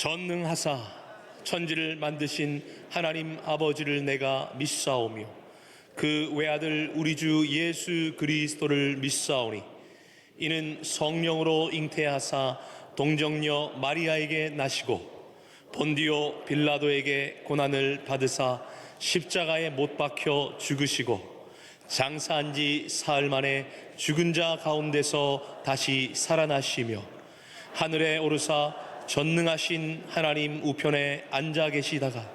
전능하사 천지를 만드신 하나님 아버지를 내가 믿사오며 그 외아들 우리 주 예수 그리스도를 믿사오니 이는 성령으로 잉태하사 동정녀 마리아에게 나시고 본디오 빌라도에게 고난을 받으사 십자가에 못 박혀 죽으시고 장사한 지 사흘 만에 죽은 자 가운데서 다시 살아나시며 하늘에 오르사 전능하신 하나님 우편에 앉아 계시다가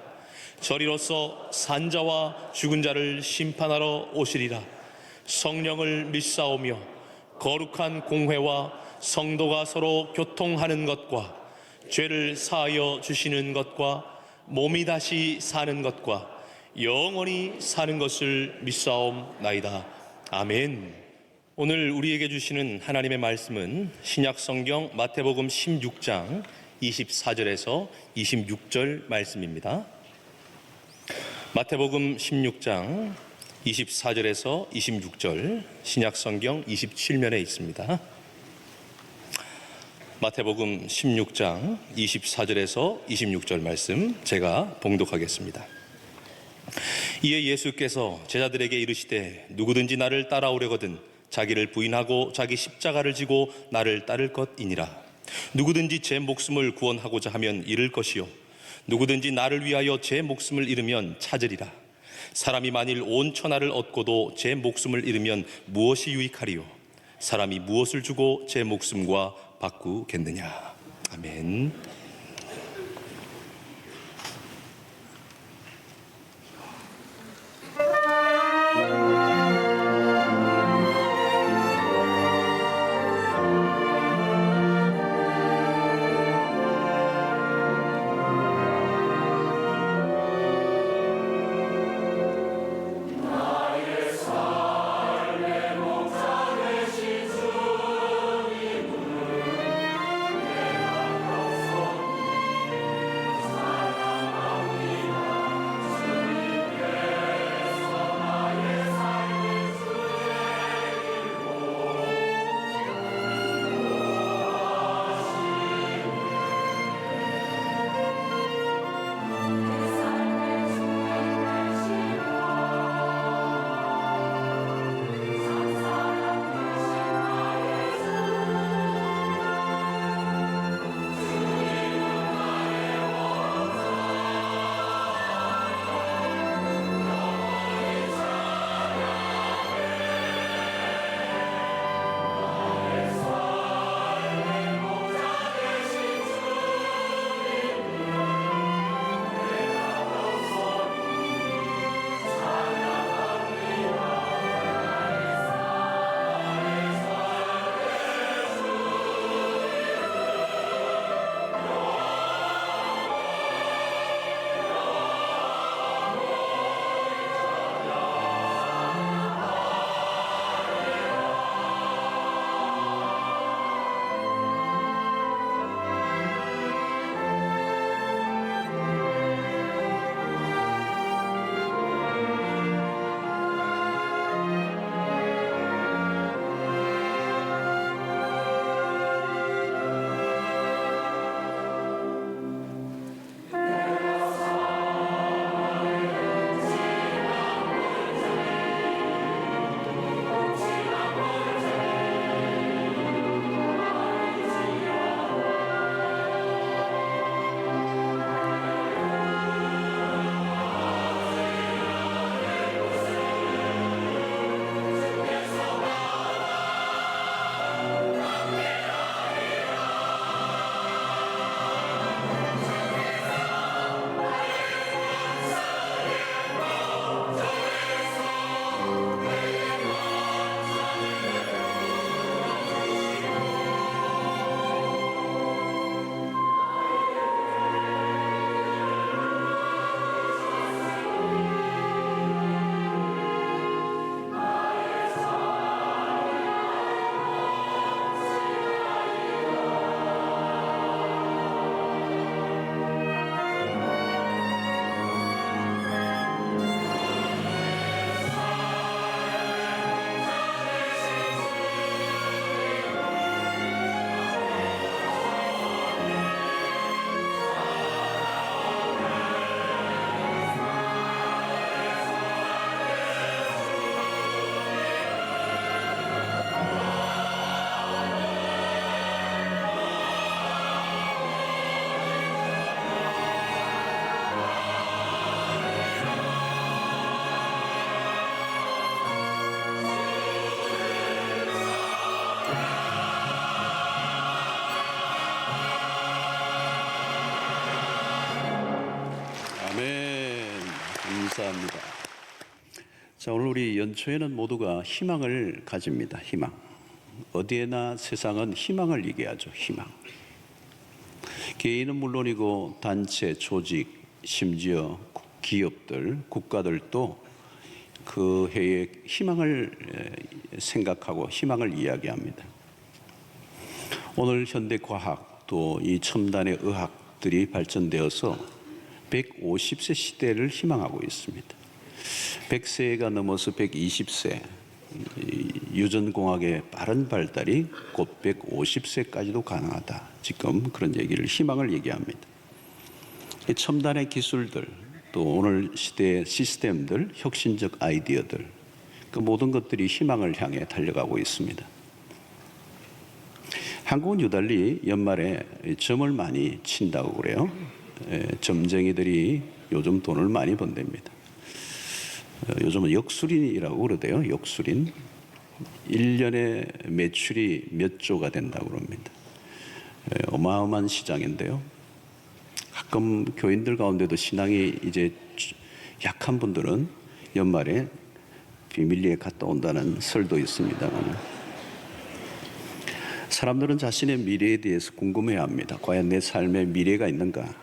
저리로서 산자와 죽은 자를 심판하러 오시리라. 성령을 믿사오며 거룩한 공회와 성도가 서로 교통하는 것과 죄를 사하여 주시는 것과 몸이 다시 사는 것과 영원히 사는 것을 믿사옵나이다. 아멘. 오늘 우리에게 주시는 하나님의 말씀은 신약성경 마태복음 16장 24절에서 26절 말씀입니다. 마태복음 16장 24절에서 26절, 신약성경 27면에 있습니다. 마태복음 16장 24절에서 26절 말씀 제가 봉독하겠습니다. 이에 예수께서 제자들에게 이르시되 누구든지 나를 따라오려거든 자기를 부인하고 자기 십자가를 지고 나를 따를 것이니라. 누구든지 제 목숨을 구원하고자 하면 잃을 것이요 누구든지 나를 위하여 제 목숨을 잃으면 찾으리라. 사람이 만일 온 천하를 얻고도 제 목숨을 잃으면 무엇이 유익하리요? 사람이 무엇을 주고 제 목숨과 바꾸겠느냐. 아멘. 아멘. 감사합니다. 자, 오늘 우리 연초에는 모두가 희망을 가집니다. 희망. 어디에나 세상은 희망을 얘기하죠. 희망. 개인은 물론이고 단체, 조직, 심지어 기업들, 국가들도 그 해에 희망을 생각하고 희망을 이야기합니다. 오늘 현대 과학 또 이 첨단의 의학들이 발전되어서 150세 시대를 희망하고 있습니다. 100세가 넘어서 120세, 유전공학의 빠른 발달이 곧 150세까지도 가능하다. 지금 그런 얘기를, 희망을 얘기합니다. 첨단의 기술들, 또 오늘 시대의 시스템들, 혁신적 아이디어들, 그 모든 것들이 희망을 향해 달려가고 있습니다. 한국은 유달리 연말에 점을 많이 친다고 그래요. 점쟁이들이 요즘 돈을 많이 번답니다. 요즘은 역술인이라고 그러대요. 역술인. 1년에 매출이 몇 조가 된다고 그럽니다. 어마어마한 시장인데요. 가끔 교인들 가운데도 신앙이 이제 약한 분들은 연말에 비밀리에 갔다 온다는 설도 있습니다만, 사람들은 자신의 미래에 대해서 궁금해합니다. 과연 내 삶에 미래가 있는가?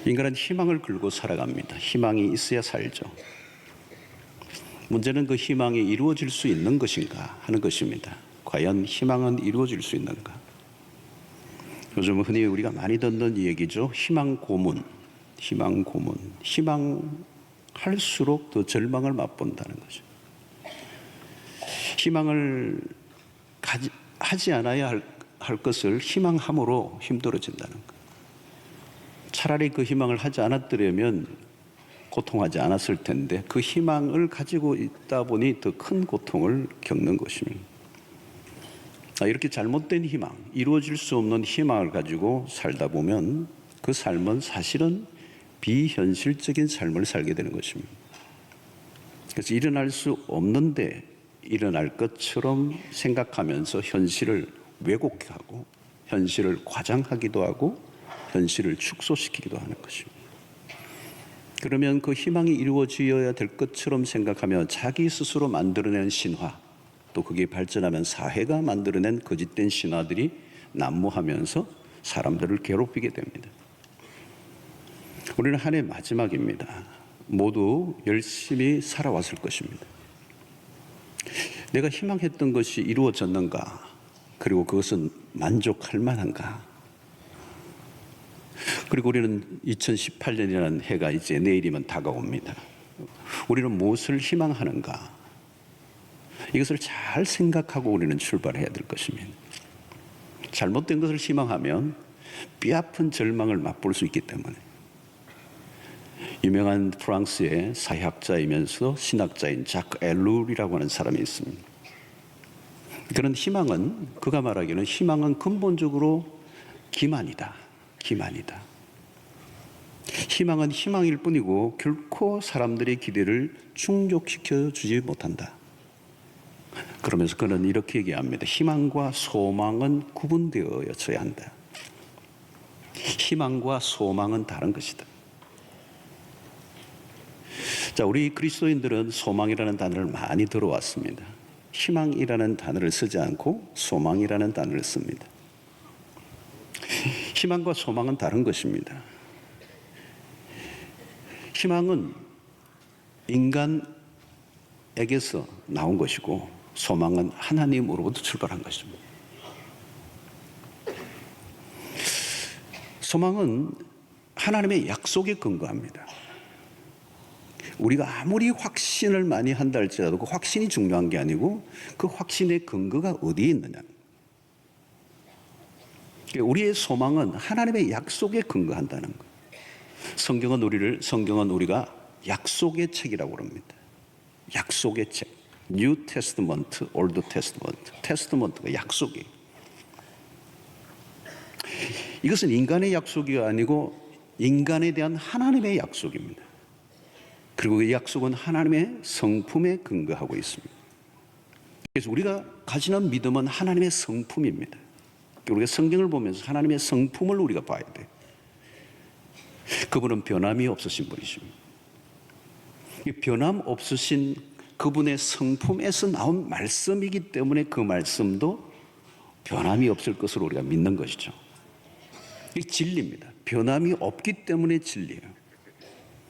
인간은 희망을 걸고 살아갑니다. 희망이 있어야 살죠. 문제는 그 희망이 이루어질 수 있는 것인가 하는 것입니다. 과연 희망은 이루어질 수 있는가? 요즘 흔히 우리가 많이 듣는 얘기죠. 희망 고문. 희망 고문. 희망할수록 더 절망을 맛본다는 거죠. 희망을 하지 않아야 할 것을 희망함으로 힘들어진다는 것. 차라리 그 희망을 하지 않았더라면 고통하지 않았을 텐데, 그 희망을 가지고 있다 보니 더 큰 고통을 겪는 것입니다. 이렇게 잘못된 희망, 이루어질 수 없는 희망을 가지고 살다 보면 그 삶은 사실은 비현실적인 삶을 살게 되는 것입니다. 그래서 일어날 수 없는데 일어날 것처럼 생각하면서 현실을 왜곡하고 현실을 과장하기도 하고 현실을 축소시키기도 하는 것입니다. 그러면 그 희망이 이루어져야 될 것처럼 생각하며 자기 스스로 만들어낸 신화, 또 그게 발전하면 사회가 만들어낸 거짓된 신화들이 난무하면서 사람들을 괴롭히게 됩니다. 우리는 한 해 마지막입니다. 모두 열심히 살아왔을 것입니다. 내가 희망했던 것이 이루어졌는가? 그리고 그것은 만족할 만한가? 그리고 우리는 2018년이라는 해가 이제 내일이면 다가옵니다. 우리는 무엇을 희망하는가? 이것을 잘 생각하고 우리는 출발해야 될 것입니다. 잘못된 것을 희망하면 뼈아픈 절망을 맛볼 수 있기 때문에. 유명한 프랑스의 사회학자이면서 신학자인 자크 엘룰이라고 하는 사람이 있습니다. 그런 희망은, 그가 말하기는 희망은 근본적으로 기만이다. 기만이다. 희망은 희망일 뿐이고 결코 사람들의 기대를 충족시켜 주지 못한다. 그러면서 그는 이렇게 얘기합니다. 희망과 소망은 구분되어져야 한다. 희망과 소망은 다른 것이다. 자, 우리 그리스도인들은 소망이라는 단어를 많이 들어왔습니다. 희망이라는 단어를 쓰지 않고 소망이라는 단어를 씁니다. 희망과 소망은 다른 것입니다. 희망은 인간에게서 나온 것이고 소망은 하나님으로부터 출발한 것입니다. 소망은 하나님의 약속에 근거합니다. 우리가 아무리 확신을 많이 한다 할지라도 그 확신이 중요한 게 아니고 그 확신의 근거가 어디에 있느냐. 우리의 소망은 하나님의 약속에 근거한다는 거예요. 성경은 우리가 약속의 책이라고 합니다. 약속의 책. New Testament, Old Testament. 테스트먼트가 약속이에요. 이것은 인간의 약속이 아니고 인간에 대한 하나님의 약속입니다. 그리고 이 약속은 하나님의 성품에 근거하고 있습니다. 그래서 우리가 가지는 믿음은 하나님의 성품입니다. 우리가 성경을 보면서 하나님의 성품을 우리가 봐야 돼요. 그분은 변함이 없으신 분이십니다. 이 변함 없으신 그분의 성품에서 나온 말씀이기 때문에 그 말씀도 변함이 없을 것으로 우리가 믿는 것이죠. 이 진리입니다. 변함이 없기 때문에 진리예요.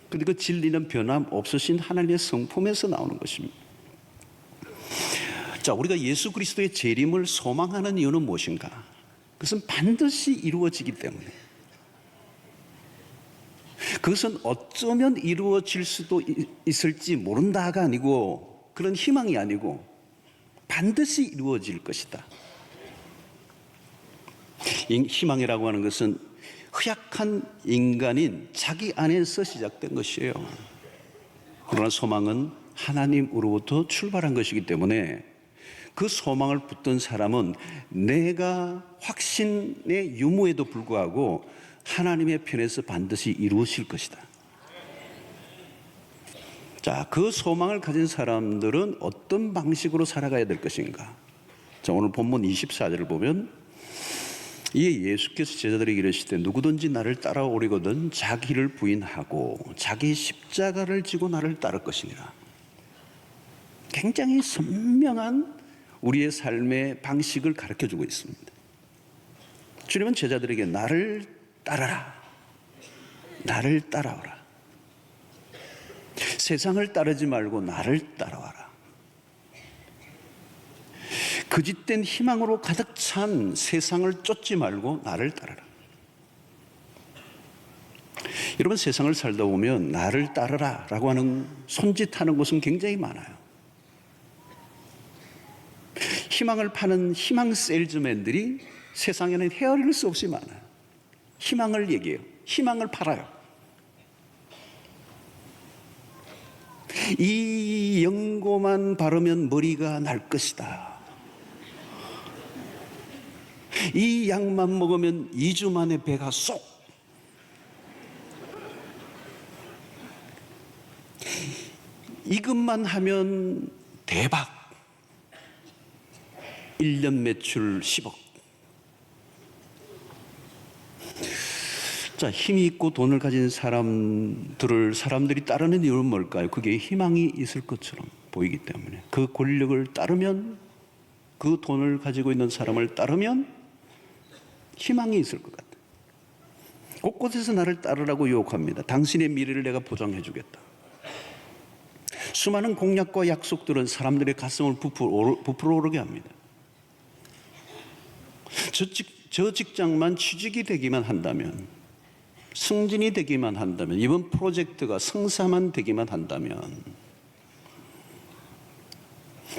그런데 그 진리는 변함 없으신 하나님의 성품에서 나오는 것입니다. 자, 우리가 예수 그리스도의 재림을 소망하는 이유는 무엇인가? 그것은 반드시 이루어지기 때문에. 그것은 어쩌면 이루어질 수도 있을지 모른다가 아니고, 그런 희망이 아니고 반드시 이루어질 것이다. 희망이라고 하는 것은 허약한 인간인 자기 안에서 시작된 것이에요. 그러나 소망은 하나님으로부터 출발한 것이기 때문에 그 소망을 붙든 사람은 내가 확신의 유무에도 불구하고 하나님의 편에서 반드시 이루어질 것이다. 자, 그 소망을 가진 사람들은 어떤 방식으로 살아가야 될 것인가? 자, 오늘 본문 24절을 보면 이에 예수께서 제자들에게 이르시되 누구든지 나를 따라오려거든 자기를 부인하고 자기 십자가를 지고 나를 따를 것이니라. 굉장히 선명한 우리의 삶의 방식을 가르쳐주고 있습니다. 주님은 제자들에게 나를 따라라, 나를 따라오라. 세상을 따르지 말고 나를 따라와라. 거짓된 희망으로 가득 찬 세상을 쫓지 말고 나를 따르라. 여러분, 세상을 살다 보면 나를 따르라 라고 하는 손짓하는 곳은 굉장히 많아요. 희망을 파는 희망 세일즈맨들이 세상에는 헤아릴 수 없이 많아요. 희망을 얘기해요. 희망을 팔아요. 이 연고만 바르면 머리가 날 것이다. 이 약만 먹으면 2주 만에 배가 쏙. 이것만 하면 대박. 1년 매출 10억. 자, 힘이 있고 돈을 가진 사람들이 따르는 이유는 뭘까요? 그게 희망이 있을 것처럼 보이기 때문에. 그 권력을 따르면, 그 돈을 가지고 있는 사람을 따르면 희망이 있을 것 같아요. 곳곳에서 나를 따르라고 유혹합니다. 당신의 미래를 내가 보장해 주겠다. 수많은 공약과 약속들은 사람들의 가슴을 부풀어 오르게 합니다. 저 직장만 취직이 되기만 한다면, 승진이 되기만 한다면, 이번 프로젝트가 성사만 되기만 한다면,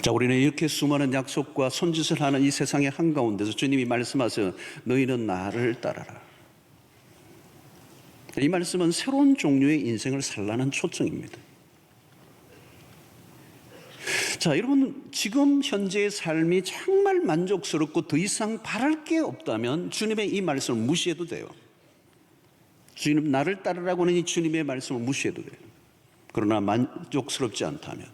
자, 우리는 이렇게 수많은 약속과 손짓을 하는 이 세상의 한가운데서 주님이 말씀하세요. 너희는 나를 따라라. 이 말씀은 새로운 종류의 인생을 살라는 초청입니다. 자, 여러분, 지금 현재의 삶이 정말 만족스럽고 더 이상 바랄 게 없다면 주님의 이 말씀을 무시해도 돼요. 주님, 나를 따르라고 하는 이 주님의 말씀을 무시해도 돼요. 그러나 만족스럽지 않다면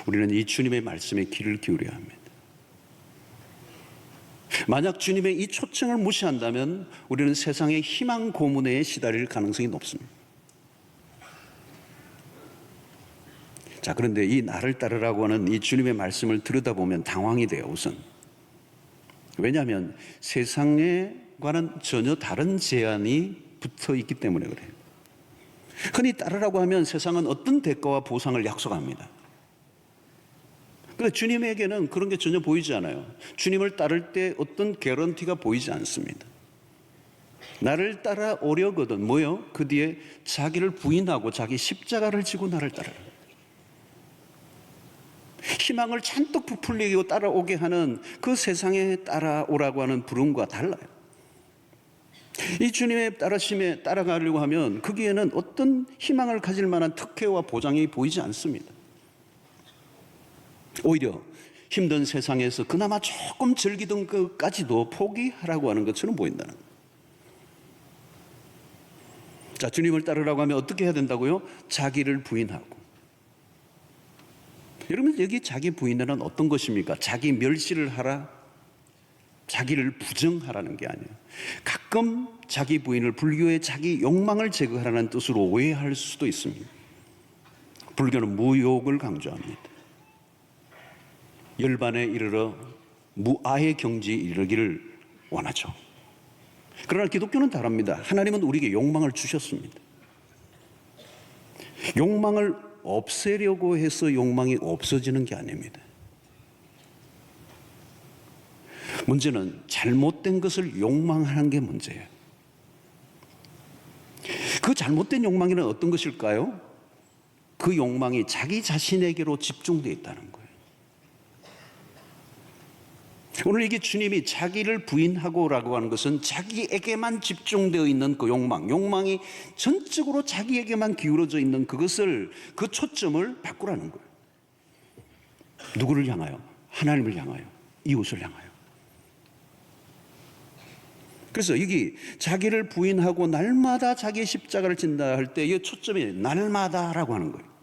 우리는 이 주님의 말씀에 귀를 기울여야 합니다. 만약 주님의 이 초청을 무시한다면 우리는 세상의 희망 고문에 시달릴 가능성이 높습니다. 자, 그런데 이 나를 따르라고 하는 이 주님의 말씀을 들여다보면 당황이 돼요, 우선. 왜냐하면 세상과는 전혀 다른 제한이 붙어 있기 때문에 그래요. 흔히 따르라고 하면 세상은 어떤 대가와 보상을 약속합니다. 그런데 주님에게는 그런 게 전혀 보이지 않아요. 주님을 따를 때 어떤 개런티가 보이지 않습니다. 나를 따라오려거든 뭐요? 그 뒤에 자기를 부인하고 자기 십자가를 지고 나를 따르라. 희망을 잔뜩 부풀리고 따라오게 하는 그 세상에 따라오라고 하는 부름과 달라요. 이 주님의 따르심에 따라가려고 하면 거기에는 어떤 희망을 가질 만한 특혜와 보장이 보이지 않습니다. 오히려 힘든 세상에서 그나마 조금 즐기던 것까지도 포기하라고 하는 것처럼 보인다는 거예요. 자, 주님을 따르라고 하면 어떻게 해야 된다고요? 자기를 부인하고. 여러분, 여기 자기 부인은 어떤 것입니까? 자기 멸시를 하라? 자기를 부정하라는 게 아니에요. 가끔 자기 부인을 불교의 자기 욕망을 제거하라는 뜻으로 오해할 수도 있습니다. 불교는 무욕을 강조합니다. 열반에 이르러 무아의 경지에 이르기를 원하죠. 그러나 기독교는 다릅니다. 하나님은 우리에게 욕망을 주셨습니다. 욕망을 없애려고 해서 욕망이 없어지는 게 아닙니다. 문제는 잘못된 것을 욕망하는 게 문제예요. 그 잘못된 욕망이란 어떤 것일까요? 그 욕망이 자기 자신에게로 집중되어 있다는 거예요. 오늘 이게 주님이 자기를 부인하고라고 하는 것은 자기에게만 집중되어 있는 그 욕망이 전적으로 자기에게만 기울어져 있는 그것을, 그 초점을 바꾸라는 거예요. 누구를 향하여? 하나님을 향하여, 이웃을 향하여. 그래서 여기 자기를 부인하고 날마다 자기의 십자가를 진다 할 때 이 초점이 날마다라고 하는 거예요.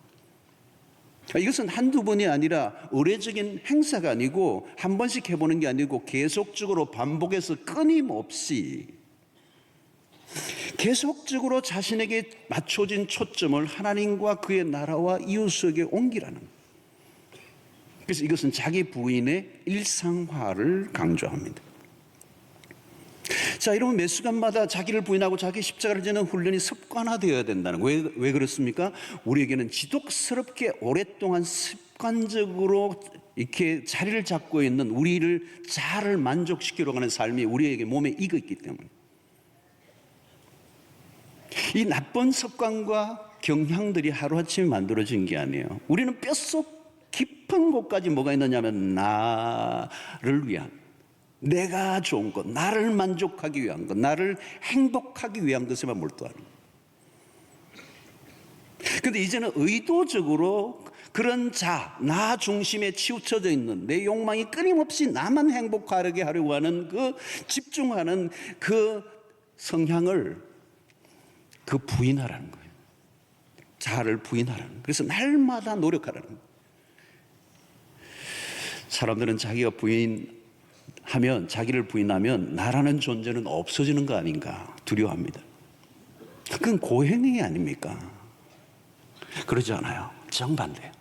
이것은 한두 번이 아니라 의례적인 행사가 아니고 한 번씩 해보는 게 아니고 계속적으로 반복해서 끊임없이 계속적으로 자신에게 맞춰진 초점을 하나님과 그의 나라와 이웃에게 옮기라는 거예요. 그래서 이것은 자기 부인의 일상화를 강조합니다. 자, 여러분, 매 순간마다 자기를 부인하고 자기 십자가를 지는 훈련이 습관화되어야 된다는 거예요. 왜 그렇습니까? 우리에게는 지독스럽게 오랫동안 습관적으로 이렇게 자리를 잡고 있는 우리를 자아를 만족시키려고 하는 삶이 우리에게 몸에 익어 있기 때문에, 이 나쁜 습관과 경향들이 하루아침에 만들어진 게 아니에요. 우리는 뼛속 깊은 곳까지 뭐가 있느냐면 나를 위한, 내가 좋은 것, 나를 만족하기 위한 것, 나를 행복하기 위한 것에만 몰두하는 거예요. 그런데 이제는 의도적으로 그런 나 중심에 치우쳐져 있는 내 욕망이 끊임없이 나만 행복하게 하려고 하는 그 집중하는 그 성향을 부인하라는 거예요. 자아를 부인하라는 거예요. 그래서 날마다 노력하라는 거예요. 사람들은 자기를 부인하면 나라는 존재는 없어지는 거 아닌가 두려워합니다. 그건 고행이 아닙니까? 그러지 않아요. 정반대예요.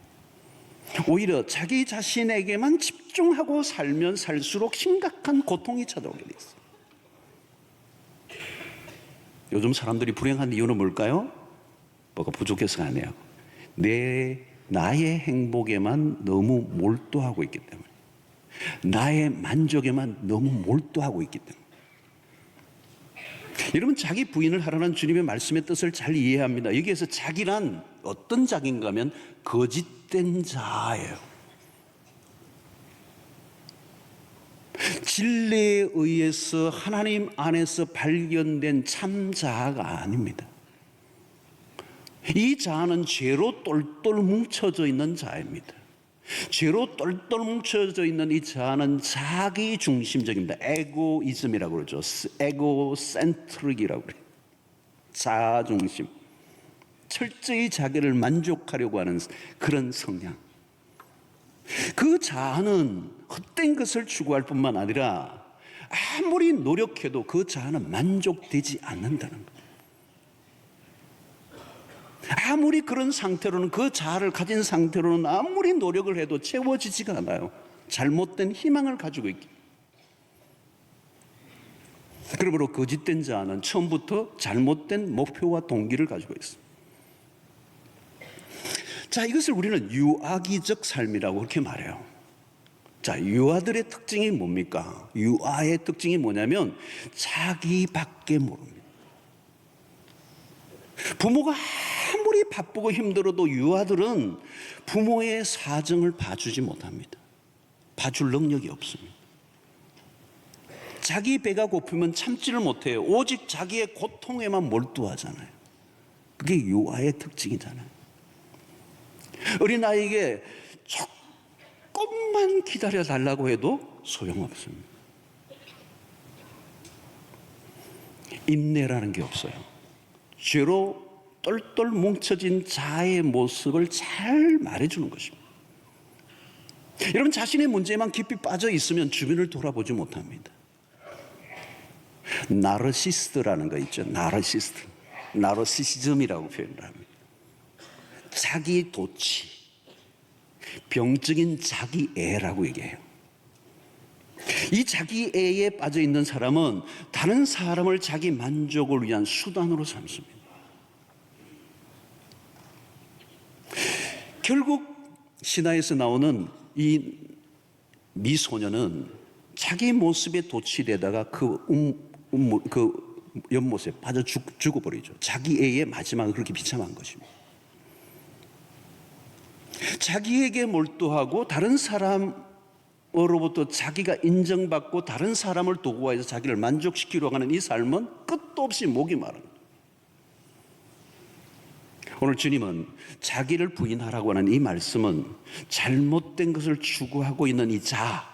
오히려 자기 자신에게만 집중하고 살면 살수록 심각한 고통이 찾아오게 돼 있어요. 요즘 사람들이 불행한 이유는 뭘까요? 뭐가 부족해서가 아니에요. 나의 행복에만 너무 몰두하고 있기 때문에, 나의 만족에만 너무 몰두하고 있기 때문에. 여러분, 자기 부인을 하라는 주님의 말씀의 뜻을 잘 이해해야 합니다. 여기에서 자기란 어떤 자기인가 하면 거짓된 자예요. 진리에 의해서 하나님 안에서 발견된 참 자아가 아닙니다. 이 자아는 죄로 똘똘 뭉쳐져 있는 자입니다. 죄로 똘똘 뭉쳐져 있는 이 자아는 자기 중심적입니다. 에고이즘이라고 그러죠. 에고센트릭이라고 그래요. 자아 중심. 철저히 자기를 만족하려고 하는 그런 성향. 그 자아는 헛된 것을 추구할 뿐만 아니라 아무리 노력해도 그 자아는 만족되지 않는다는 거예요. 아무리 그런 상태로는, 그 자아를 가진 상태로는 아무리 노력을 해도 채워지지가 않아요. 잘못된 희망을 가지고 있기. 그러므로 거짓된 자아는 처음부터 잘못된 목표와 동기를 가지고 있습니다. 자, 이것을 우리는 유아기적 삶이라고 그렇게 말해요. 자, 유아들의 특징이 뭡니까? 유아의 특징이 뭐냐면 자기밖에 모릅니다. 부모가 아무리 바쁘고 힘들어도 유아들은 부모의 사정을 봐주지 못합니다. 봐줄 능력이 없습니다. 자기 배가 고프면 참지를 못해요. 오직 자기의 고통에만 몰두하잖아요. 그게 유아의 특징이잖아요. 어린아이에게 조금만 기다려달라고 해도 소용없습니다. 인내라는 게 없어요. 죄로 똘똘 뭉쳐진 자아의 모습을 잘 말해주는 것입니다. 여러분, 자신의 문제에만 깊이 빠져 있으면 주변을 돌아보지 못합니다. 나르시스트라는 거 있죠. 나르시스트. 나르시시즘이라고 표현을 합니다. 자기 도취, 병적인 자기애라고 얘기해요. 이 자기애에 빠져 있는 사람은 다른 사람을 자기 만족을 위한 수단으로 삼습니다. 결국 신화에서 나오는 이 미소녀는 자기 모습에 도취되다가 그 연못에 빠져 죽어버리죠. 자기애의 마지막을 그렇게 비참한 것입니다. 자기에게 몰두하고 다른 사람으로부터 자기가 인정받고 다른 사람을 도구화해서 자기를 만족시키려고 하는 이 삶은 끝도 없이 목이 마릅니다. 오늘 주님은 자기를 부인하라고 하는 이 말씀은 잘못된 것을 추구하고 있는 이 자,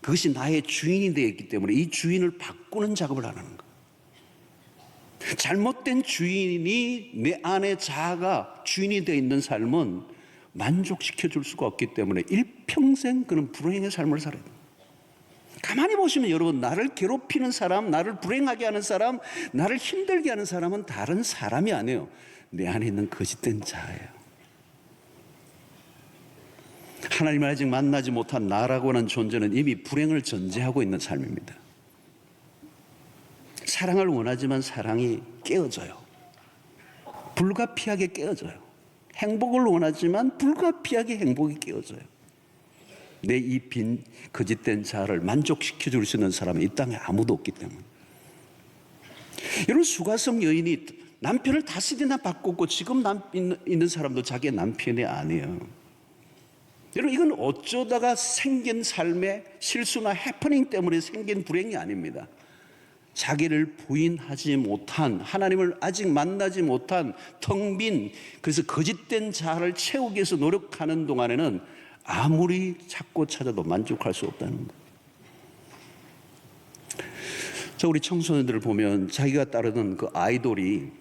그것이 나의 주인이 되어 있기 때문에 이 주인을 바꾸는 작업을 하는 거예요. 잘못된 주인이 내 안에 자아가 주인이 되어 있는 삶은 만족시켜 줄 수가 없기 때문에 일평생 그는 불행의 삶을 살아야 돼요. 가만히 보시면 여러분, 나를 괴롭히는 사람, 나를 불행하게 하는 사람, 나를 힘들게 하는 사람은 다른 사람이 아니에요. 내 안에 있는 거짓된 자예요. 하나님을 아직 만나지 못한 나라고 하는 존재는 이미 불행을 전제하고 있는 삶입니다. 사랑을 원하지만 사랑이 깨어져요. 불가피하게 깨어져요. 행복을 원하지만 불가피하게 행복이 깨어져요. 내 이 빈 거짓된 자아를 만족시켜 줄 수 있는 사람은 이 땅에 아무도 없기 때문에. 여러분, 수가성 여인이 남편을 다스리나 바꿨고 지금 있는 사람도 자기의 남편이 아니에요. 여러분, 이건 어쩌다가 생긴 삶의 실수나 해프닝 때문에 생긴 불행이 아닙니다. 자기를 부인하지 못한, 하나님을 아직 만나지 못한 텅 빈, 그래서 거짓된 자아를 채우기 위해서 노력하는 동안에는 아무리 찾고 찾아도 만족할 수 없다는 거예요. 우리 청소년들을 보면 자기가 따르는 그 아이돌이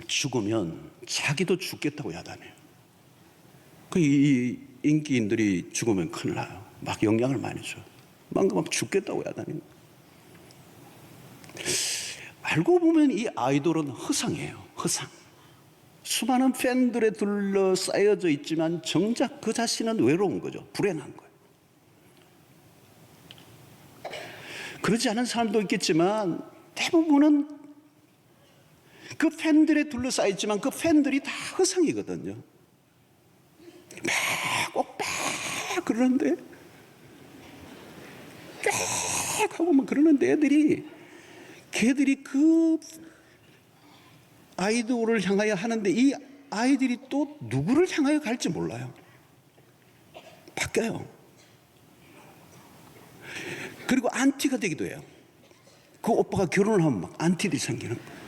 죽으면 자기도 죽겠다고 야단해요. 이 인기인들이 죽으면 큰일 나요. 막 영향을 많이 줘요. 막 죽겠다고 야단해요. 알고 보면 이 아이돌은 허상이에요. 허상. 수많은 팬들에 둘러싸여져 있지만 정작 그 자신은 외로운 거죠. 불행한 거예요. 그러지 않은 사람도 있겠지만 대부분은 그 팬들에 둘러싸여 있지만 그 팬들이 다 허상이거든요. 막 그러는데 막 하고 막 그러는데 걔들이 그 아이돌을 향하여 하는데 이 아이들이 또 누구를 향하여 갈지 몰라요. 바뀌어요. 그리고 안티가 되기도 해요. 그 오빠가 결혼을 하면 막 안티들이 생기는 거예요.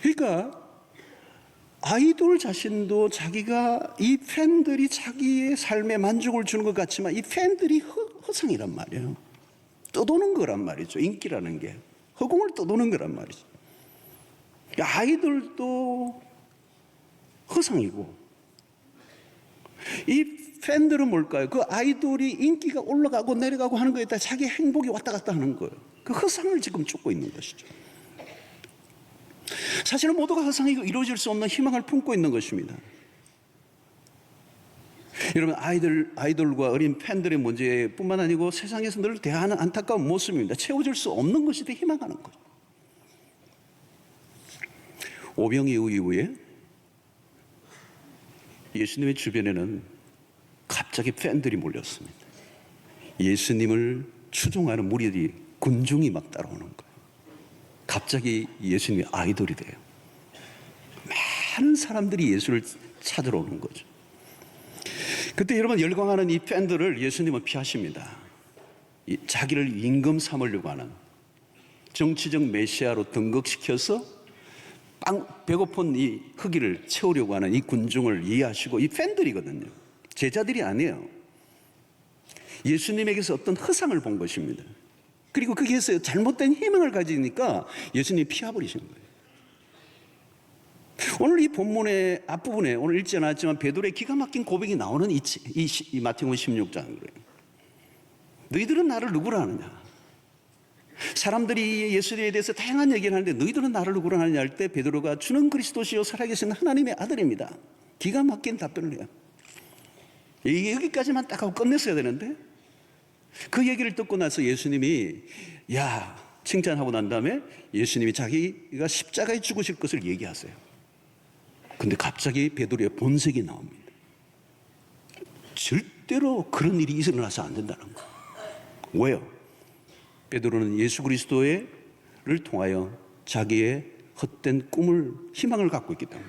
그러니까 아이돌 자신도 자기가 이 팬들이 자기의 삶에 만족을 주는 것 같지만 이 팬들이 허상이란 말이에요. 떠도는 거란 말이죠. 인기라는 게 허공을 떠도는 거란 말이죠. 아이돌도 허상이고 이 팬들은 뭘까요? 그 아이돌이 인기가 올라가고 내려가고 하는 거에 따라 자기 행복이 왔다 갔다 하는 거예요. 그 허상을 지금 쫓고 있는 것이죠. 사실은 모두가 허상이고 이루어질 수 없는 희망을 품고 있는 것입니다. 여러분, 아이돌과 어린 팬들의 문제뿐만 아니고 세상에서 늘 대하는 안타까운 모습입니다. 채워질 수 없는 것이 더 희망하는 거죠. 오병 이후에 예수님의 주변에는 갑자기 팬들이 몰렸습니다. 예수님을 추종하는 무리들이 군중이 막 따라오는 거예요. 갑자기 예수님이 아이돌이 돼요. 많은 사람들이 예수를 찾으러 오는 거죠. 그때 여러분, 열광하는 이 팬들을 예수님은 피하십니다. 자기를 임금 삼으려고 하는 정치적 메시아로 등극시켜서 배고픈 이 허기를 채우려고 하는 이 군중을 이해하시고, 이 팬들이거든요. 제자들이 아니에요. 예수님에게서 어떤 허상을 본 것입니다. 그리고 거기에서 잘못된 희망을 가지니까 예수님이 피해버리신 거예요. 오늘 이 본문의 앞부분에 오늘 읽지 않았지만 베드로의 기가 막힌 고백이 나오는 이 마태복음 16장 그래요. 너희들은 나를 누구라 하느냐? 사람들이 예수에 대해서 다양한 얘기를 하는데 너희들은 나를 누구라 하느냐 할 때 베드로가 주는 그리스도시요 살아계신 하나님의 아들입니다. 기가 막힌 답변을 해요. 여기까지만 딱 하고 끝냈어야 되는데 그 얘기를 듣고 나서 예수님이 칭찬하고 난 다음에 예수님이 자기가 십자가에 죽으실 것을 얘기하세요. 근데 갑자기 베드로의 본색이 나옵니다. 절대로 그런 일이 일어나서 안 된다는 거예요. 왜요? 베드로는 예수 그리스도를 통하여 자기의 헛된 꿈을, 희망을 갖고 있기 때문에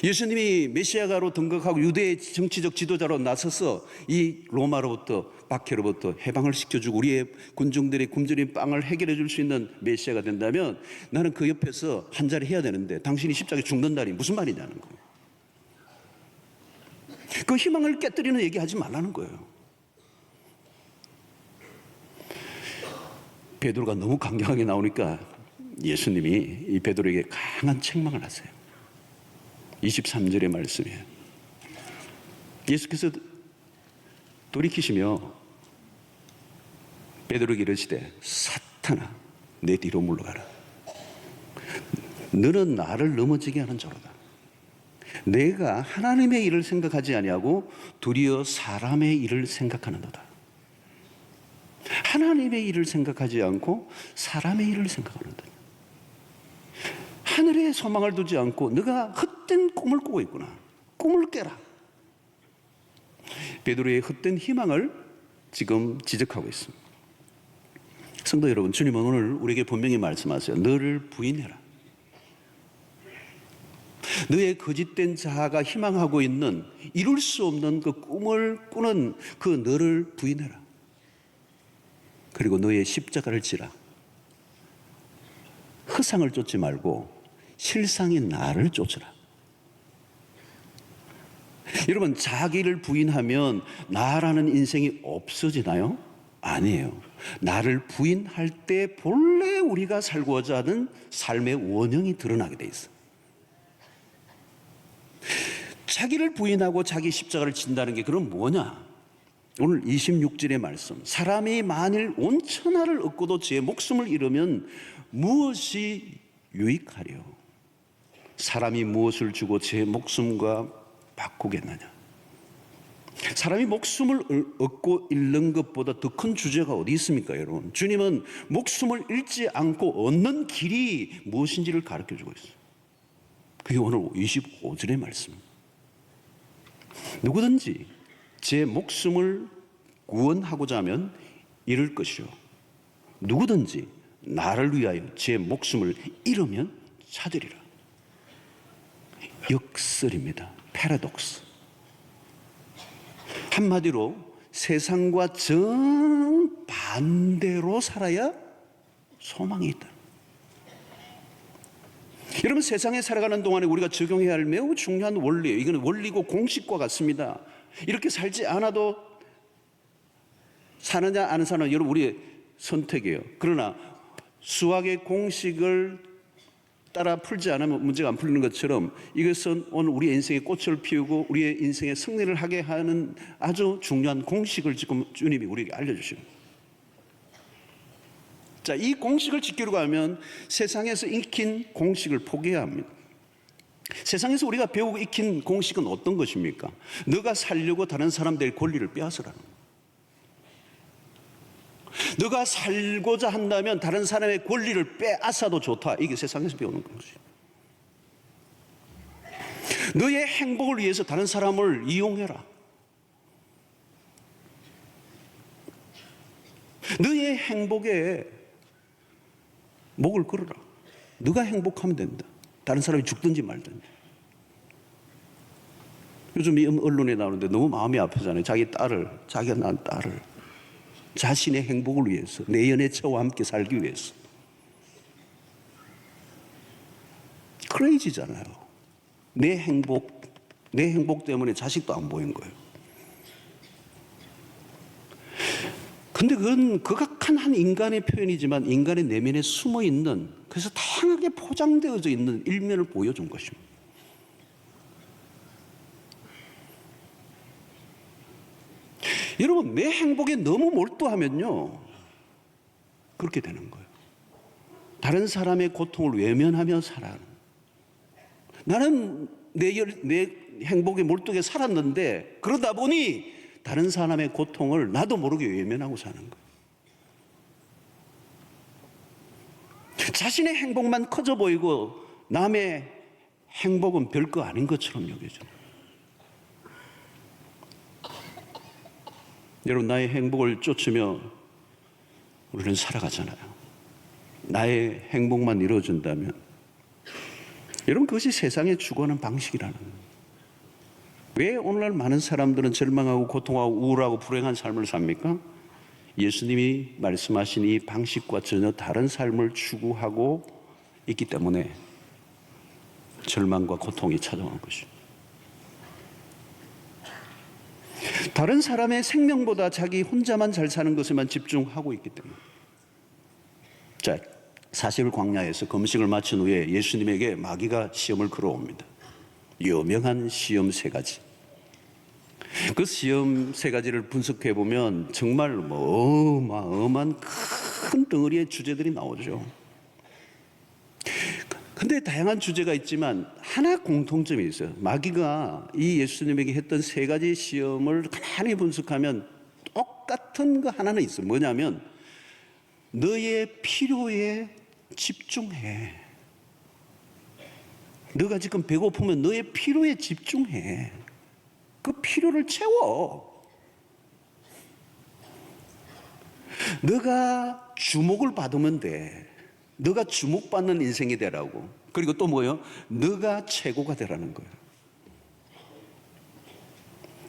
예수님이 메시아가로 등극하고 유대의 정치적 지도자로 나서서 이 로마로부터, 박해로부터 해방을 시켜주고 우리의 군중들의 굶주린 빵을 해결해 줄 수 있는 메시아가 된다면 나는 그 옆에서 한 자리 해야 되는데 당신이 십자가에 죽는 날이 무슨 말이냐는 거예요. 그 희망을 깨뜨리는 얘기하지 말라는 거예요. 베드로가 너무 강경하게 나오니까 예수님이 이 베드로에게 강한 책망을 하세요. 23절의 말씀이에요. 예수께서 돌이키시며 베드로에게 이르시되 사탄아 내 뒤로 물러가라. 너는 나를 넘어지게 하는 자로다. 내가 하나님의 일을 생각하지 아니하고 도리어 사람의 일을 생각하는도다. 하나님의 일을 생각하지 않고 사람의 일을 생각하는다. 하늘에 소망을 두지 않고 너가 헛된 꿈을 꾸고 있구나. 꿈을 깨라. 베드로의 헛된 희망을 지금 지적하고 있습니다. 성도 여러분, 주님은 오늘 우리에게 분명히 말씀하세요. 너를 부인해라. 너의 거짓된 자아가 희망하고 있는 이룰 수 없는 그 꿈을 꾸는 그 너를 부인해라. 그리고 너의 십자가를 지라. 허상을 쫓지 말고 실상인 나를 쫓으라. 여러분, 자기를 부인하면 나라는 인생이 없어지나요? 아니에요. 나를 부인할 때 본래 우리가 살고자 하는 삶의 원형이 드러나게 돼 있어요. 자기를 부인하고 자기 십자가를 진다는 게 그럼 뭐냐? 오늘 26절의 말씀. 사람이 만일 온 천하를 얻고도 제 목숨을 잃으면 무엇이 유익하려? 사람이 무엇을 주고 제 목숨과 바꾸겠느냐? 사람이 목숨을 얻고 잃는 것보다 더 큰 주제가 어디 있습니까, 여러분? 주님은 목숨을 잃지 않고 얻는 길이 무엇인지를 가르쳐 주고 있어요. 그게 오늘 25절의 말씀. 누구든지 제 목숨을 구원하고자 하면 잃을 것이요. 누구든지 나를 위하여 제 목숨을 잃으면 찾으리라. 역설입니다. 패러독스. 한마디로 세상과 정반대로 살아야 소망이 있다. 여러분, 세상에 살아가는 동안에 우리가 적용해야 할 매우 중요한 원리예요. 이건 원리고 공식과 같습니다. 이렇게 살지 않아도 사느냐 안 사느냐 여러분 우리의 선택이에요. 그러나 수학의 공식을 따라 풀지 않으면 문제가 안 풀리는 것처럼 이것은 오늘 우리의 인생에 꽃을 피우고 우리의 인생에 승리를 하게 하는 아주 중요한 공식을 지금 주님이 우리에게 알려주십니다. 자, 이 공식을 지키려고 하면 세상에서 익힌 공식을 포기해야 합니다. 세상에서 우리가 배우고 익힌 공식은 어떤 것입니까? 너가 살려고 다른 사람들의 권리를 빼앗으라는 거예요. 너가 살고자 한다면 다른 사람의 권리를 빼앗아도 좋다. 이게 세상에서 배우는 것이죠. 너의 행복을 위해서 다른 사람을 이용해라. 너의 행복에 목을 걸어라. 너가 행복하면 된다. 다른 사람이 죽든지 말든지. 요즘 이 언론에 나오는데 너무 마음이 아프잖아요. 자기가 낳은 딸을 자신의 행복을 위해서, 내연의 처와 함께 살기 위해서. 크레이지잖아요. 내 행복 때문에 자식도 안 보인 거예요. 근데 그건 극악한 한 인간의 표현이지만 인간의 내면에 숨어 있는, 그래서 다양하게 포장되어져 있는 일면을 보여준 것입니다. 여러분, 내 행복에 너무 몰두하면요, 그렇게 되는 거예요. 다른 사람의 고통을 외면하며 살아가는. 나는 내 행복에 몰두하게 살았는데 그러다 보니 다른 사람의 고통을 나도 모르게 외면하고 사는 거예요. 자신의 행복만 커져 보이고 남의 행복은 별거 아닌 것처럼 여겨져. 여러분, 나의 행복을 쫓으며 우리는 살아가잖아요. 나의 행복만 이루어진다면, 여러분, 그것이 세상의 추구하는 방식이라는 거예요. 왜 오늘날 많은 사람들은 절망하고 고통하고 우울하고 불행한 삶을 삽니까? 예수님이 말씀하신 이 방식과 전혀 다른 삶을 추구하고 있기 때문에 절망과 고통이 찾아오는 것이죠. 다른 사람의 생명보다 자기 혼자만 잘 사는 것에만 집중하고 있기 때문에. 자, 40일 광야에서 금식을 마친 후에 예수님에게 마귀가 시험을 걸어옵니다. 유명한 시험 3가지. 그 시험 3가지를 분석해 보면 정말 어마어마한 큰 덩어리의 주제들이 나오죠. 근데 다양한 주제가 있지만 하나 공통점이 있어요. 마귀가 이 예수님에게 했던 3가지 시험을 가만히 분석하면 똑같은 거 하나는 있어요. 뭐냐면, 너의 필요에 집중해. 너가 지금 배고프면 너의 필요에 집중해. 그 필요를 채워. 너가 주목을 받으면 돼. 너가 주목받는 인생이 되라고. 그리고 또 뭐예요? 너가 최고가 되라는 거예요.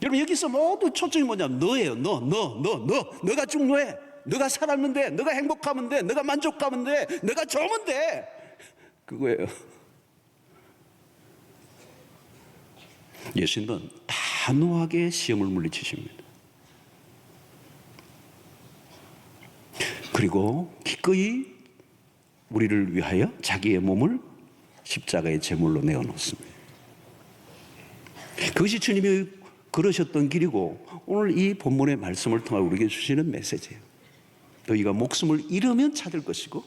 여러분, 여기서 모두 초점이 뭐냐면 너예요. 너가 중요해. 너가 살았는데, 너가 행복하면 돼. 너가 만족하면 돼. 너가 좋으면 돼. 그거예요. 예수님은 단호하게 시험을 물리치십니다. 그리고 기꺼이 우리를 위하여 자기의 몸을 십자가의 제물로 내어놓습니다. 그것이 주님이 걸으셨던 길이고 오늘 이 본문의 말씀을 통해 우리에게 주시는 메시지예요. 너희가 목숨을 잃으면 찾을 것이고,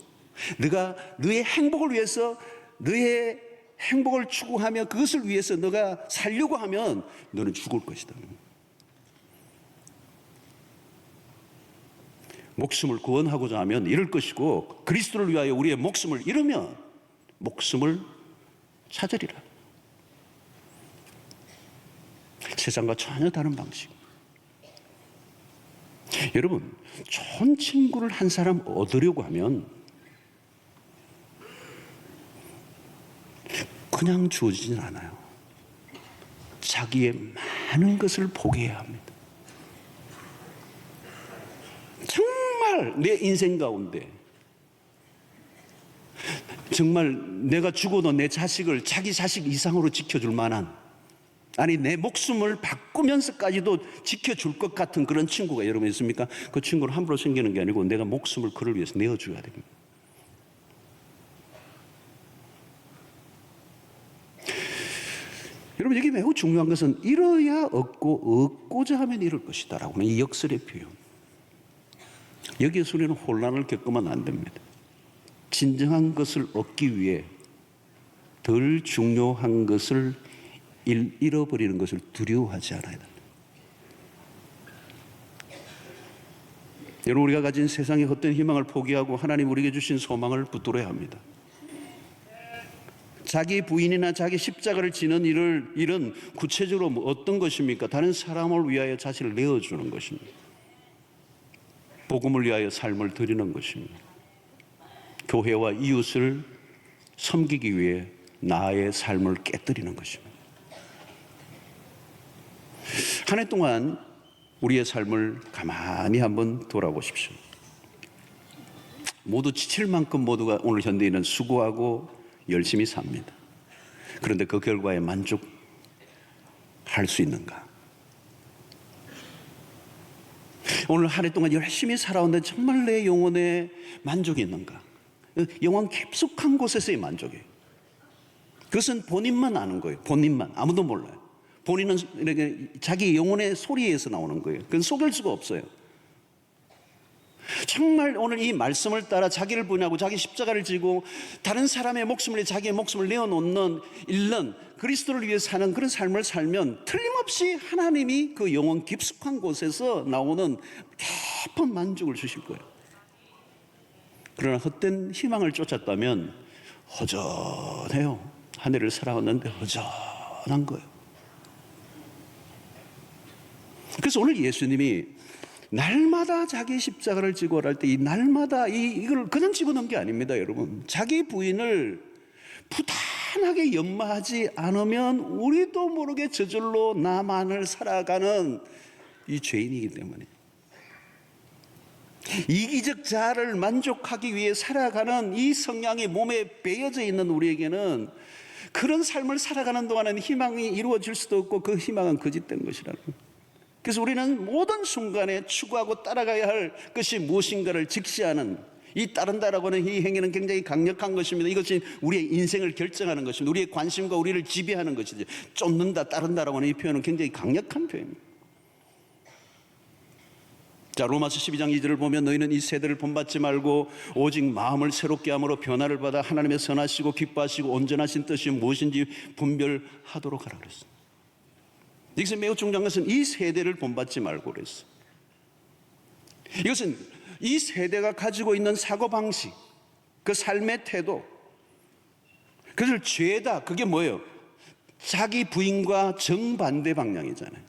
너가 너의 행복을 위해서, 너의 행복을 추구하며 그것을 위해서 너가 살려고 하면 너는 죽을 것이다. 목숨을 구원하고자 하면 잃을 것이고, 그리스도를 위하여 우리의 목숨을 잃으면 목숨을 찾으리라. 세상과 전혀 다른 방식. 여러분, 좋은 친구를 한 사람 얻으려고 하면 그냥 주어지진 않아요. 자기의 많은 것을 포기해야 합니다. 정말 내 인생 가운데 정말 내가 죽어도 내 자식을 자기 자식 이상으로 지켜줄 만한, 아니 내 목숨을 바꾸면서까지도 지켜줄 것 같은 그런 친구가 여러분 있습니까? 그 친구를 함부로 생기는 게 아니고 내가 목숨을 그를 위해서 내어줘야 됩니다. 여러분, 여기 매우 중요한 것은 잃어야 얻고 얻고자 하면 잃을 것이다 라고 하는 이 역설의 표현. 여기에서 우리는 혼란을 겪으면 안 됩니다. 진정한 것을 얻기 위해 덜 중요한 것을 잃어버리는 것을 두려워하지 않아야 된다. 여러분, 우리가 가진 세상의 헛된 희망을 포기하고 하나님 우리에게 주신 소망을 붙들어야 합니다. 자기 부인이나 자기 십자가를 지는 일은 구체적으로 어떤 것입니까? 다른 사람을 위하여 자신을 내어주는 것입니다. 복음을 위하여 삶을 드리는 것입니다. 교회와 이웃을 섬기기 위해 나의 삶을 깨뜨리는 것입니다. 한 해 동안 우리의 삶을 가만히 한번 돌아보십시오. 모두 지칠 만큼 모두가 오늘 현대인은 수고하고 열심히 삽니다. 그런데 그 결과에 만족할 수 있는가? 오늘 한 해 동안 열심히 살아왔는데 정말 내 영혼에 만족이 있는가? 영혼 깊숙한 곳에서의 만족이에요. 그것은 본인만 아는 거예요. 본인만. 아무도 몰라요. 본인은 이렇게 자기 영혼의 소리에서 나오는 거예요. 그건 속일 수가 없어요. 정말 오늘 이 말씀을 따라 자기를 부인하고 자기 십자가를 지고 다른 사람의 목숨을 위해 자기의 목숨을 내어놓는 잃는 그리스도를 위해 사는 그런 삶을 살면 틀림없이 하나님이 그 영혼 깊숙한 곳에서 나오는 깊은 만족을 주실 거예요. 그러나 헛된 희망을 쫓았다면 허전해요. 한 해를 살아왔는데 허전한 거예요. 그래서 오늘 예수님이 날마다 자기 십자가를 지고 할 때 이 날마다 이걸 그냥 집어넣은 게 아닙니다, 여러분. 자기 부인을 부단하게 연마하지 않으면 우리도 모르게 저절로 나만을 살아가는 이 죄인이기 때문에 이기적 자아를 만족하기 위해 살아가는 이 성향이 몸에 배어져 있는 우리에게는 그런 삶을 살아가는 동안은 희망이 이루어질 수도 없고 그 희망은 거짓된 것이라고. 그래서 우리는 모든 순간에 추구하고 따라가야 할 것이 무엇인가를 직시하는 이 따른다라고 하는 이 행위는 굉장히 강력한 것입니다. 이것이 우리의 인생을 결정하는 것입니다. 우리의 관심과 우리를 지배하는 것이죠. 쫓는다, 따른다라고 하는 이 표현은 굉장히 강력한 표현입니다. 자, 로마서 12장 2절을 보면 너희는 이 세대를 본받지 말고 오직 마음을 새롭게 함으로 변화를 받아 하나님의 선하시고 기뻐하시고 온전하신 뜻이 무엇인지 분별하도록 하라 그랬습니다. 여기서 매우 중요한 것은 이 세대를 본받지 말고 그랬어. 이것은 이 세대가 가지고 있는 사고방식, 그 삶의 태도, 그것을 죄다, 그게 뭐예요? 자기 부인과 정반대 방향이잖아요.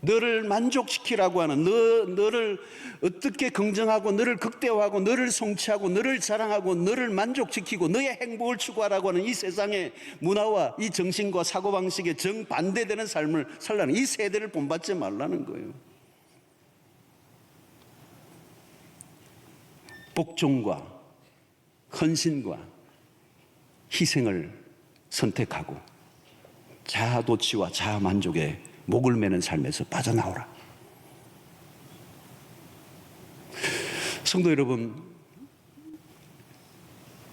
너를 만족시키라고 하는, 너를 어떻게 긍정하고 너를 극대화하고 너를 성취하고 너를 자랑하고 너를 만족시키고 너의 행복을 추구하라고 하는 이 세상의 문화와 이 정신과 사고방식에 정반대되는 삶을 살라는 이 세대를 본받지 말라는 거예요. 복종과 헌신과 희생을 선택하고 자아도취와 자아만족에 목을 매는 삶에서 빠져나오라. 성도 여러분,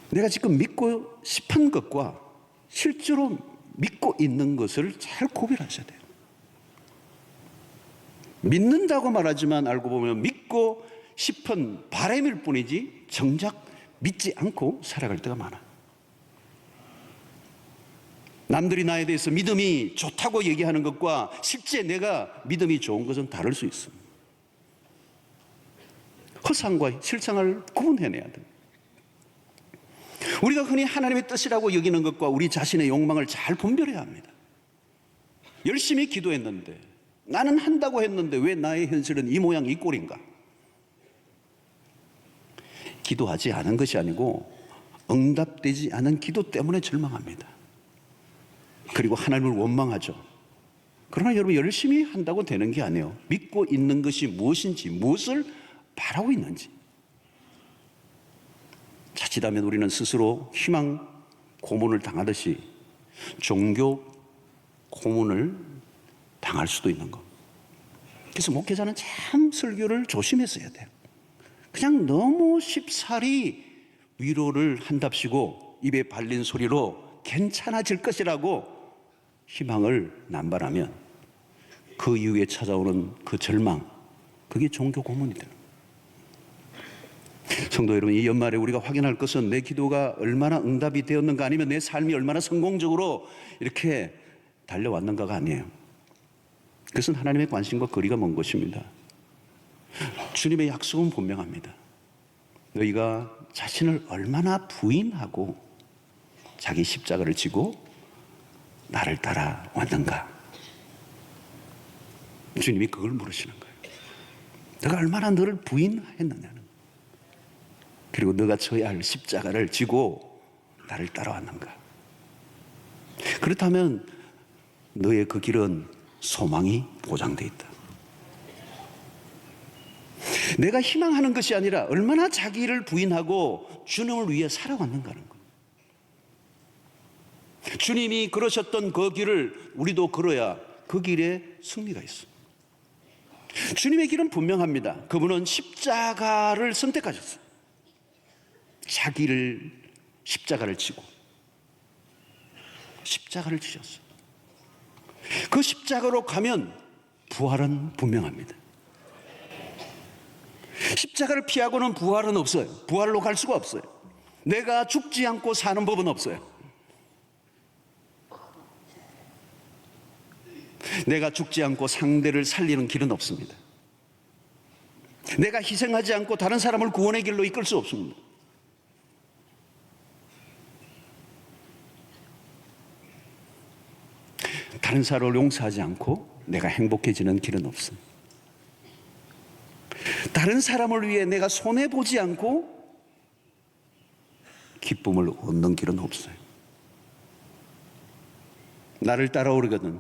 내가 지금 믿고 싶은 것과 실제로 믿고 있는 것을 잘 구별하셔야 돼요. 믿는다고 말하지만 알고 보면 믿고 싶은 바람일 뿐이지 정작 믿지 않고 살아갈 때가 많아. 남들이 나에 대해서 믿음이 좋다고 얘기하는 것과 실제 내가 믿음이 좋은 것은 다를 수 있습니다. 허상과 실상을 구분해내야 됩니다. 우리가 흔히 하나님의 뜻이라고 여기는 것과 우리 자신의 욕망을 잘 분별해야 합니다. 열심히 기도했는데, 나는 한다고 했는데 왜 나의 현실은 이 모양 이 꼴인가? 기도하지 않은 것이 아니고 응답되지 않은 기도 때문에 절망합니다. 그리고 하나님을 원망하죠. 그러나 여러분, 열심히 한다고 되는 게 아니에요. 믿고 있는 것이 무엇인지, 무엇을 바라고 있는지. 자칫하면 우리는 스스로 희망 고문을 당하듯이 종교 고문을 당할 수도 있는 거. 그래서 목회자는 참 설교를 조심해서 해야 돼요. 그냥 너무 쉽사리 위로를 한답시고 입에 발린 소리로 괜찮아질 것이라고 희망을 남발하면 그 이후에 찾아오는 그 절망, 그게 종교 고문이 되는 거예요. 성도 여러분, 이 연말에 우리가 확인할 것은 내 기도가 얼마나 응답이 되었는가, 아니면 내 삶이 얼마나 성공적으로 이렇게 달려왔는가가 아니에요. 그것은 하나님의 관심과 거리가 먼 것입니다. 주님의 약속은 분명합니다. 너희가 자신을 얼마나 부인하고 자기 십자가를 지고 나를 따라왔는가. 주님이 그걸 물으시는 거예요. 너가 얼마나 너를 부인했느냐는, 그리고 너가 져야 할 십자가를 지고 나를 따라왔는가. 그렇다면 너의 그 길은 소망이 보장되어 있다. 내가 희망하는 것이 아니라 얼마나 자기를 부인하고 주님을 위해 살아왔는가는 거예요. 주님이 걸으셨던 그 길을 우리도 걸어야 그 길에 승리가 있어. 주님의 길은 분명합니다. 그분은 십자가를 선택하셨어요. 자기를 십자가를 지고 십자가를 지셨어요. 그 십자가로 가면 부활은 분명합니다. 십자가를 피하고는 부활은 없어요. 부활로 갈 수가 없어요. 내가 죽지 않고 사는 법은 없어요. 내가 죽지 않고 상대를 살리는 길은 없습니다. 내가 희생하지 않고 다른 사람을 구원의 길로 이끌 수 없습니다. 다른 사람을 용서하지 않고 내가 행복해지는 길은 없습니다. 다른 사람을 위해 내가 손해보지 않고 기쁨을 얻는 길은 없어요. 나를 따라오려거든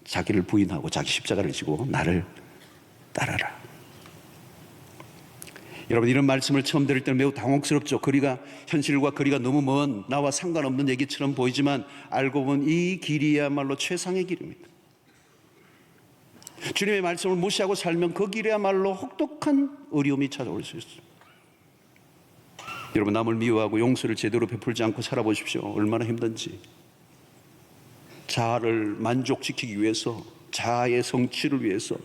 자기를 부인하고 자기 십자가를 지고 나를 따라라. 여러분, 이런 말씀을 처음 들을 때는 매우 당혹스럽죠. 현실과 거리가 너무 먼 나와 상관없는 얘기처럼 보이지만 알고 보면 이 길이야말로 최상의 길입니다. 주님의 말씀을 무시하고 살면 그 길이야말로 혹독한 어려움이 찾아올 수 있어요. 여러분, 남을 미워하고 용서를 제대로 베풀지 않고 살아보십시오. 얼마나 힘든지. 자아를 만족시키기 위해서, 자아의 성취를 위해서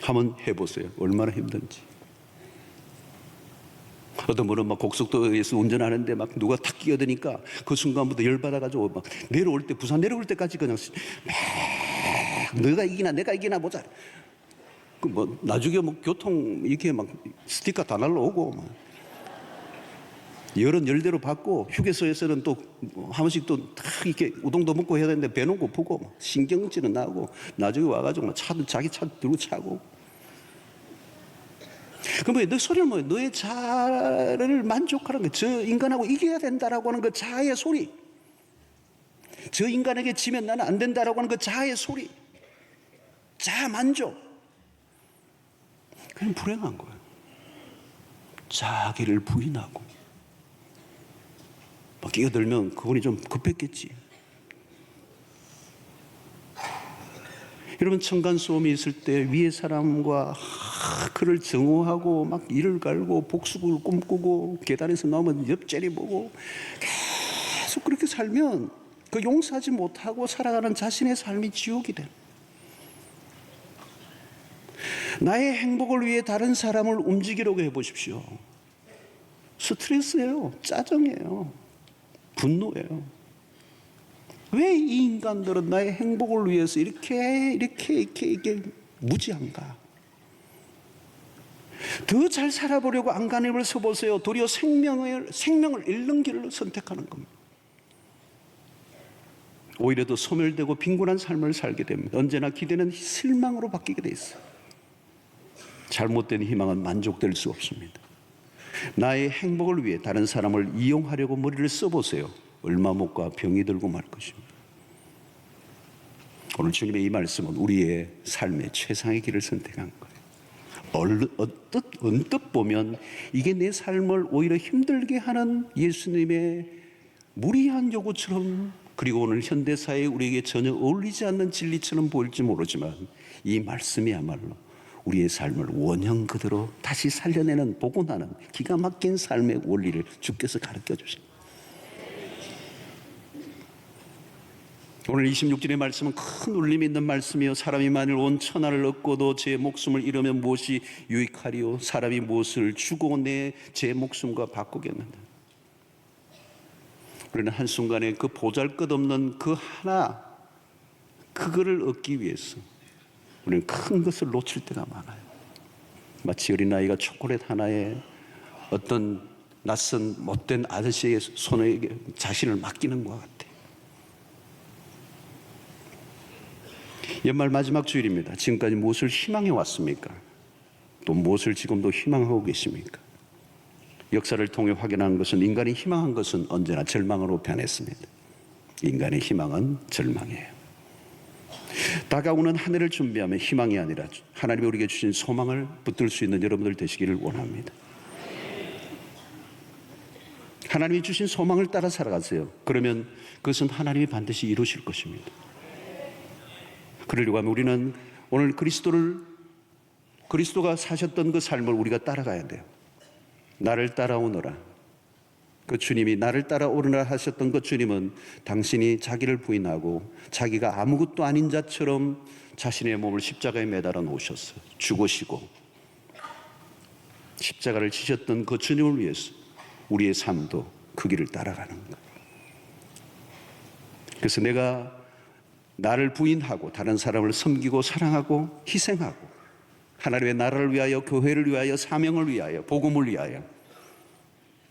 한번 해보세요. 얼마나 힘든지. 어떤 분은 막 고속도로에서 운전하는데 막 누가 탁 끼어드니까 그 순간부터 열받아가지고 막 내려올 때, 부산 내려올 때까지 그냥 너가 이기나 내가 이기나 보자. 그 뭐 나중에 뭐 교통 이렇게 막 스티커 다 날라오고 막 열은 열대로 받고, 휴게소에서는 또 한 번씩 또 탁 이렇게 우동도 먹고 해야 되는데 배는 고프고 신경질은 나고, 나중에 와가지고 막 차도 자기 차 들고 차고. 그럼 너 소리는 뭐예요? 너의 자아를 만족하는 거, 저 인간하고 이겨야 된다라고 하는 그 자아의 소리, 저 인간에게 지면 나는 안 된다라고 하는 그 자아의 소리, 자아 만족. 그냥 불행한 거예요. 자기를 부인하고 막 끼어들면 그분이 좀 급했겠지. 여러분, 층간소음이 있을 때 위에 사람과 그를 정오하고 막 이를 갈고 복수를 꿈꾸고 계단에서 나오면 옆자리 보고 계속 그렇게 살면 그 용서하지 못하고 살아가는 자신의 삶이 지옥이 돼. 나의 행복을 위해 다른 사람을 움직이려고 해보십시오. 스트레스예요. 짜증이에요. 분노예요. 왜 이 인간들은 나의 행복을 위해서 이렇게 무지한가? 더 잘 살아보려고 안간힘을 써보세요. 도리어 생명을 잃는 길을 선택하는 겁니다. 오히려 더 소멸되고 빈곤한 삶을 살게 됩니다. 언제나 기대는 실망으로 바뀌게 돼 있어요. 잘못된 희망은 만족될 수 없습니다. 나의 행복을 위해 다른 사람을 이용하려고 머리를 써보세요. 얼마 못 가 병이 들고 말 것입니다. 오늘 주님의 이 말씀은 우리의 삶의 최상의 길을 선택한 거예요. 언뜻 보면 이게 내 삶을 오히려 힘들게 하는 예수님의 무리한 요구처럼, 그리고 오늘 현대사회에 우리에게 전혀 어울리지 않는 진리처럼 보일지 모르지만 이 말씀이야말로 우리의 삶을 원형 그대로 다시 살려내는, 복원하는 기가 막힌 삶의 원리를 주께서 가르쳐 주십니다. 오늘 26절의 말씀은 큰 울림이 있는 말씀이요, 사람이 만일 온 천하를 얻고도 제 목숨을 잃으면 무엇이 유익하리요? 사람이 무엇을 주고 제 목숨과 바꾸겠는가? 우리는 한순간에 그 보잘것없는 그 하나, 그거를 얻기 위해서 우리는 큰 것을 놓칠 때가 많아요. 마치 어린아이가 초콜릿 하나에 어떤 낯선 못된 아저씨의 손에 자신을 맡기는 것과 같아요. 연말 마지막 주일입니다. 지금까지 무엇을 희망해 왔습니까? 또 무엇을 지금도 희망하고 계십니까? 역사를 통해 확인한 것은 인간이 희망한 것은 언제나 절망으로 변했습니다. 인간의 희망은 절망이에요. 다가오는 한 해를 준비하며 희망이 아니라 하나님이 우리에게 주신 소망을 붙들 수 있는 여러분들 되시기를 원합니다. 하나님이 주신 소망을 따라 살아가세요. 그러면 그것은 하나님이 반드시 이루실 것입니다. 그러려고 하면 우리는 오늘 그리스도가 사셨던 그 삶을 우리가 따라가야 돼요. 나를 따라오너라. 그 주님이 나를 따라오르라 하셨던 그 주님은 당신이 자기를 부인하고 자기가 아무것도 아닌 자처럼 자신의 몸을 십자가에 매달아 놓으셨어요. 죽으시고 십자가를 지셨던 그 주님을 위해서 우리의 삶도 그 길을 따라가는 거예요. 그래서 내가 나를 부인하고 다른 사람을 섬기고 사랑하고 희생하고 하나님의 나라를 위하여, 교회를 위하여, 사명을 위하여, 복음을 위하여,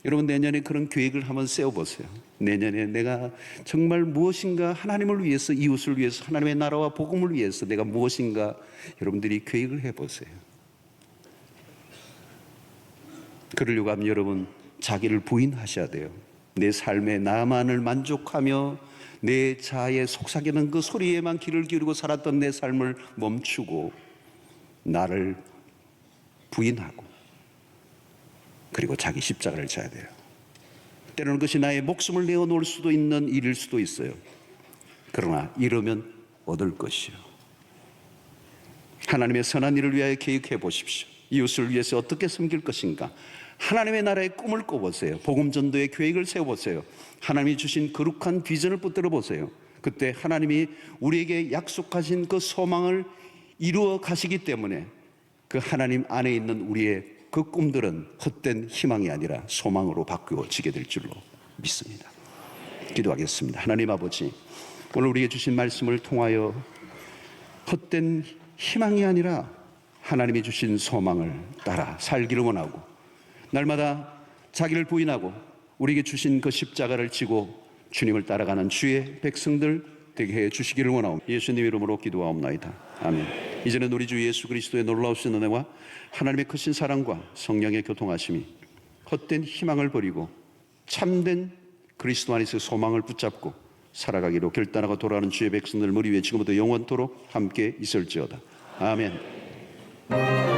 여러분 내년에 그런 계획을 한번 세워보세요. 내년에 내가 정말 무엇인가 하나님을 위해서, 이웃을 위해서, 하나님의 나라와 복음을 위해서 내가 무엇인가 여러분들이 계획을 해보세요. 그러려고 하면 여러분 자기를 부인하셔야 돼요. 내 삶에 나만을 만족하며 내 자아에 속삭이는 그 소리에만 귀를 기울이고 살았던 내 삶을 멈추고 나를 부인하고 그리고 자기 십자가를 져야 돼요. 때로는 그것이 나의 목숨을 내어놓을 수도 있는 일일 수도 있어요. 그러나 이러면 얻을 것이요. 하나님의 선한 일을 위하여 계획해 보십시오. 이웃을 위해서 어떻게 섬길 것인가. 하나님의 나라의 꿈을 꿔보세요. 복음 전도의 계획을 세워보세요. 하나님이 주신 거룩한 비전을 붙들어 보세요. 그때 하나님이 우리에게 약속하신 그 소망을 이루어 가시기 때문에 그 하나님 안에 있는 우리의 그 꿈들은 헛된 희망이 아니라 소망으로 바뀌어지게 될 줄로 믿습니다. 기도하겠습니다. 하나님 아버지, 오늘 우리에게 주신 말씀을 통하여 헛된 희망이 아니라 하나님이 주신 소망을 따라 살기를 원하고 날마다 자기를 부인하고 우리에게 주신 그 십자가를 지고 주님을 따라가는 주의 백성들 되게 해 주시기를 원하옵니다. 예수님 이름으로 기도하옵나이다. 아멘. 이제는 우리 주 예수 그리스도의 놀라우신 은혜와 하나님의 크신 사랑과 성령의 교통하심이 헛된 희망을 버리고 참된 그리스도 안에서 소망을 붙잡고 살아가기로 결단하고 돌아가는 주의 백성들 머리 위에 지금부터 영원토록 함께 있을지어다. 아멘.